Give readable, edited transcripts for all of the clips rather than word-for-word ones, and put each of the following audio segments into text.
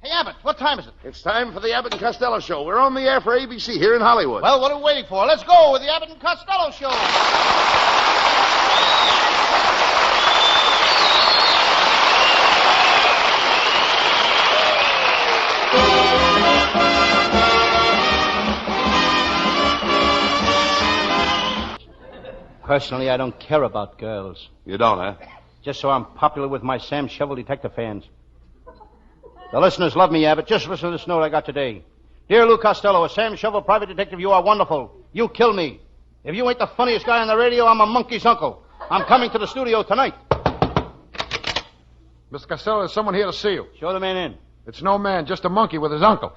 Hey, Abbott, what time is it? It's time for the Abbott and Costello Show. We're on the air for ABC here in Hollywood. Well, what are we waiting for? Let's go with the Abbott and Costello Show. Personally, I don't care about girls. You don't, huh? Just so I'm popular with my Sam Shovel detective fans. The listeners love me, Abbott. Just listen to this note I got today. Dear Lou Costello, a Sam Shovel private detective, you are wonderful. You kill me. If you ain't the funniest guy on the radio, I'm a monkey's uncle. I'm coming to the studio tonight. Mr. Costello, there's someone here to see you. Show the man in. It's no man, just a monkey with his uncle.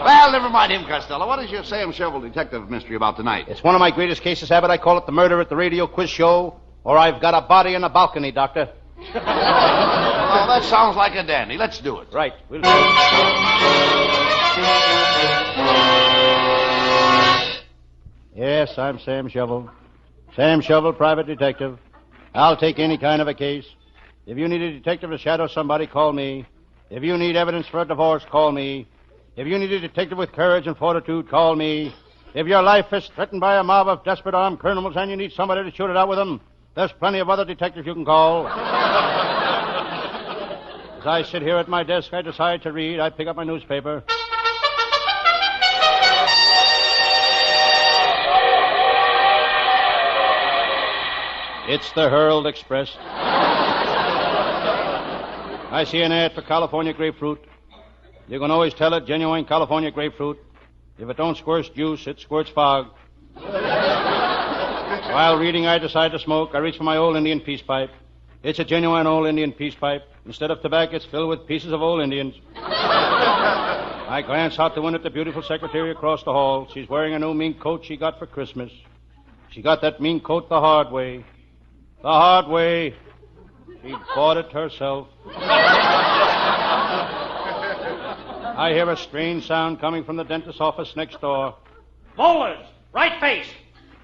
Well, never mind him, Costello. What is your Sam Shovel detective mystery about tonight? It's one of my greatest cases, Abbott. I call it the murder at the radio quiz show, or I've got a body in a balcony, Doctor. Well, that sounds like a dandy. Let's do it. Right. We'll do it. Yes, I'm Sam Shovel. Sam Shovel, private detective. I'll take any kind of a case. If you need a detective to shadow somebody, call me. If you need evidence for a divorce, call me. If you need a detective with courage and fortitude, call me. If your life is threatened by a mob of desperate armed criminals and you need somebody to shoot it out with them, there's plenty of other detectives you can call. As I sit here at my desk, I decide to read. I pick up my newspaper. It's the Herald Express. I see an ad for California grapefruit. You can always tell it genuine California grapefruit. If it don't squirt juice, it squirts fog. While reading, I decide to smoke. I reach for my old Indian peace pipe. It's a genuine old Indian peace pipe. Instead of tobacco, it's filled with pieces of old Indians. I glance out the window at the beautiful secretary across the hall. She's wearing a new mean coat she got for Christmas. She got that mean coat the hard way. The hard way. She bought it herself. I hear a strange sound coming from the dentist's office next door. Molars, right face,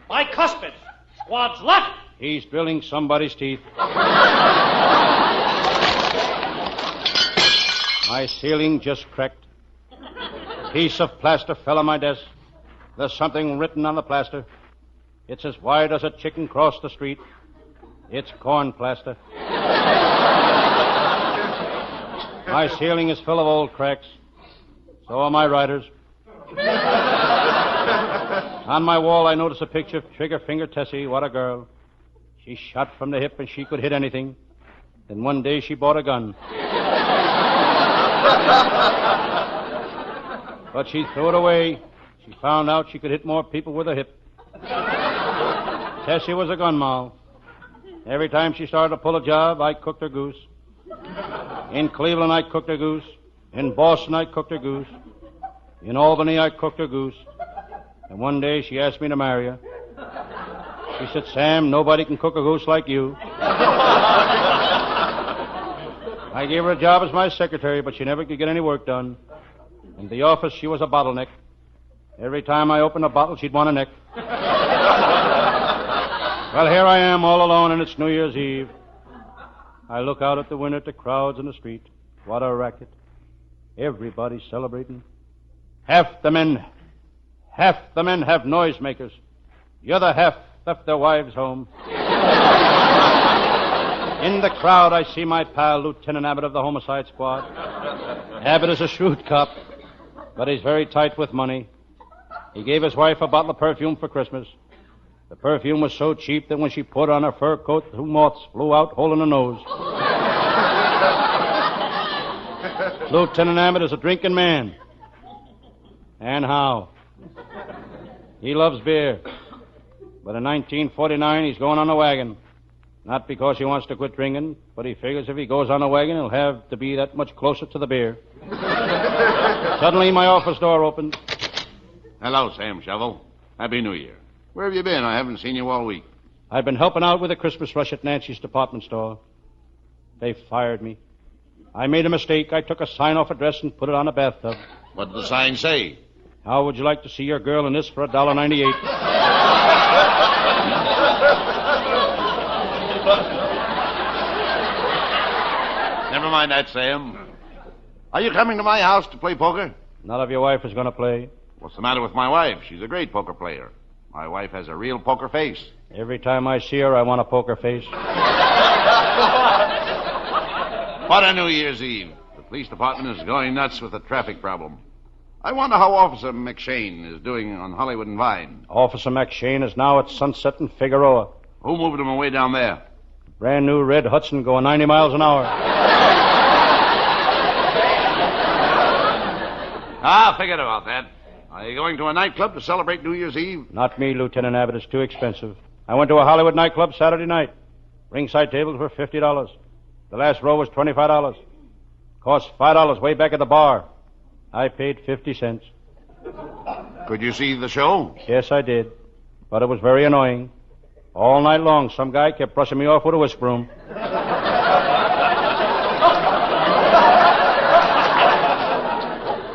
bicuspid, squabs left. He's drilling somebody's teeth. My ceiling just cracked. A piece of plaster fell on my desk. There's something written on the plaster. It's as wide as a chicken crossed the street. It's corn plaster. My ceiling is full of old cracks. So are my writers. On my wall, I notice a picture of Trigger Finger Tessie. What a girl. She shot from the hip and she could hit anything. Then one day she bought a gun. But she threw it away. She found out she could hit more people with her hip. Tessie was a gun moll. Every time she started to pull a job, I cooked her goose. In Cleveland, I cooked her goose. In Boston, I cooked her goose. In Albany, I cooked her goose. And one day, she asked me to marry her. She said, Sam, nobody can cook a goose like you. I gave her a job as my secretary, but she never could get any work done. In the office, she was a bottleneck. Every time I opened a bottle, she'd want a neck. Well, here I am all alone, and it's New Year's Eve. I look out at the window at the crowds in the street. What a racket. Everybody's celebrating. Half the men have noisemakers. The other half left their wives home. In the crowd, I see my pal, Lieutenant Abbott of the Homicide Squad. Abbott is a shrewd cop, but he's very tight with money. He gave his wife a bottle of perfume for Christmas. The perfume was so cheap that when she put on her fur coat, 2 moths flew out, holding her nose. Lieutenant Abbott is a drinking man. And how? He loves beer. But in 1949, he's going on a wagon. Not because he wants to quit drinking, but he figures if he goes on a wagon, he'll have to be that much closer to the beer. Suddenly, my office door opened. Hello, Sam Shovel. Happy New Year. Where have you been? I haven't seen you all week. I've been helping out with the Christmas rush at Nancy's department store. They fired me. I made a mistake. I took a sign-off address and put it on a bathtub. What did the sign say? How would you like to see your girl in this for $1.98? never mind that, Sam. Are you coming to my house to play poker? None of your wife is going to play. What's the matter with my wife? She's a great poker player. My wife has a real poker face. Every time I see her, I want a poker face. What a New Year's Eve. The police department is going nuts with the traffic problem. I wonder how Officer McShane is doing on Hollywood and Vine. Officer McShane is now at Sunset and Figueroa. Who moved him away down there? Brand new red Hudson going 90 miles an hour. Forget about that. Are you going to a nightclub to celebrate New Year's Eve? Not me, Lieutenant Abbott. It's too expensive. I went to a Hollywood nightclub Saturday night. Ringside tables were $50. The last row was $25. Cost $5 way back at the bar. I paid 50 cents. Could you see the show? Yes, I did. But it was very annoying. All night long, some guy kept brushing me off with a whisk broom.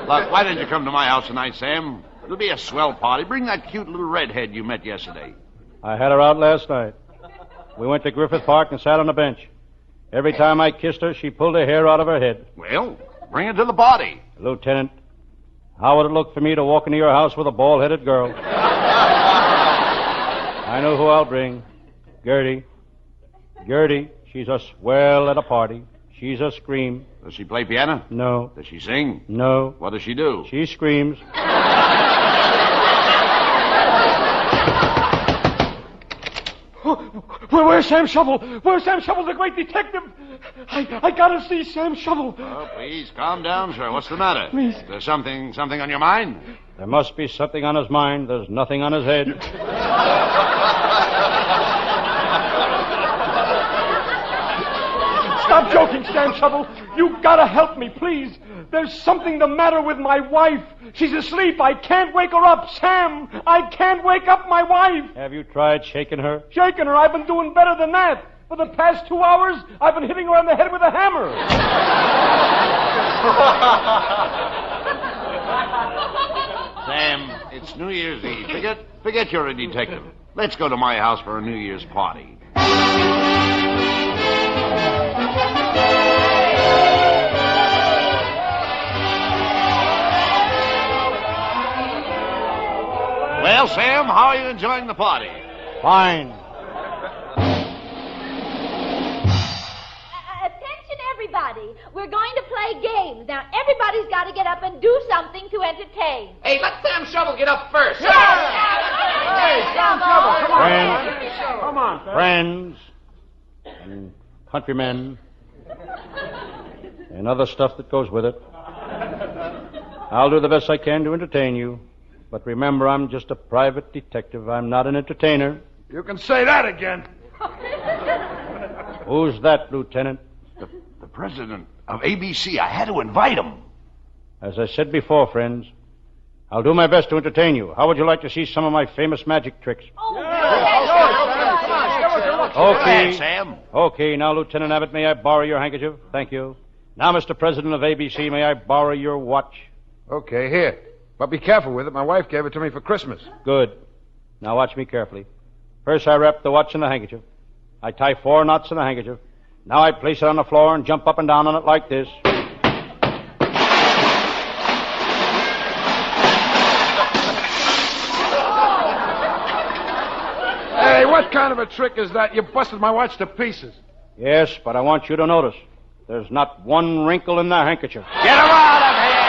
Look, why didn't you come to my house tonight, Sam? It'll be a swell party. Bring that cute little redhead you met yesterday. I had her out last night. We went to Griffith Park and sat on a bench. Every time I kissed her, she pulled her hair out of her head. Well, bring her to the party. Lieutenant, how would it look for me to walk into your house with a bald-headed girl? I know who I'll bring. Gertie. Gertie, she's a swell at a party. She's a scream. Does she play piano? No. Does she sing? No. What does she do? She screams. Where's Sam Shovel? Where's Sam Shovel, the great detective? I gotta see Sam Shovel. Oh, please, calm down, sir. What's the matter? Please. Is there something on your mind? There must be something on his mind. There's nothing on his head. Stop joking, Sam Shovel. You gotta help me, please. There's something the matter with my wife. She's asleep. I can't wake her up. Sam, I can't wake up my wife. Have you tried shaking her? Shaking her? I've been doing better than that. For the past 2 hours, I've been hitting her on the head with a hammer. Sam, it's New Year's Eve. Forget you're a detective. Let's go to my house for a New Year's party. Well, Sam, how are you enjoying the party? Fine. Attention, everybody. We're going to play games. Now, everybody's got to get up and do something to entertain. Hey, let Sam Shovel get up first. Hey, Sam Shovel, come on. Come on, Friends and countrymen and other stuff that goes with it. I'll do the best I can to entertain you. But remember, I'm just a private detective. I'm not an entertainer. You can say that again. Who's that, Lieutenant? The president of ABC. I had to invite him. As I said before, friends, I'll do my best to entertain you. How would you like to see some of my famous magic tricks? Okay, Sam. Okay, now, Lieutenant Abbott, may I borrow your handkerchief? Thank you. Now, Mr. President of ABC, may I borrow your watch? Okay, here. But be careful with it. My wife gave it to me for Christmas. Good. Now watch me carefully. First, I wrap the watch in the handkerchief. I tie 4 knots in the handkerchief. Now I place it on the floor and jump up and down on it like this. Hey, what kind of a trick is that? You busted my watch to pieces. Yes, but I want you to notice there's not one wrinkle in the handkerchief. Get him out of here!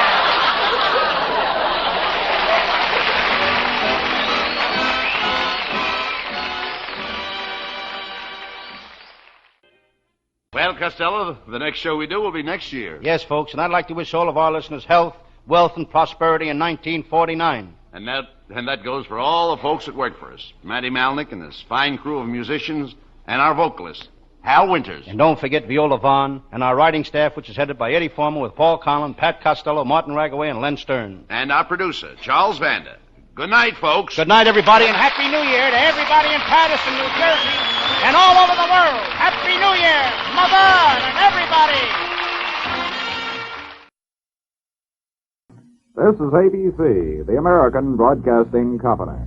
Well, Costello, the next show we do will be next year. Yes, folks, and I'd like to wish all of our listeners health, wealth, and prosperity in 1949. And that goes for all the folks that work for us. Matty Malnick and his fine crew of musicians, and our vocalist, Hal Winters. And don't forget Viola Vaughn and our writing staff, which is headed by Eddie Foreman with Paul Conlon, Pat Costello, Martin Ragaway, and Len Stern. And our producer, Charles Vander. Good night, folks. Good night, everybody, and Happy New Year to everybody in Patterson, New Jersey, and all over the world. Happy New Year, Mother, and everybody. This is ABC, the American Broadcasting Company.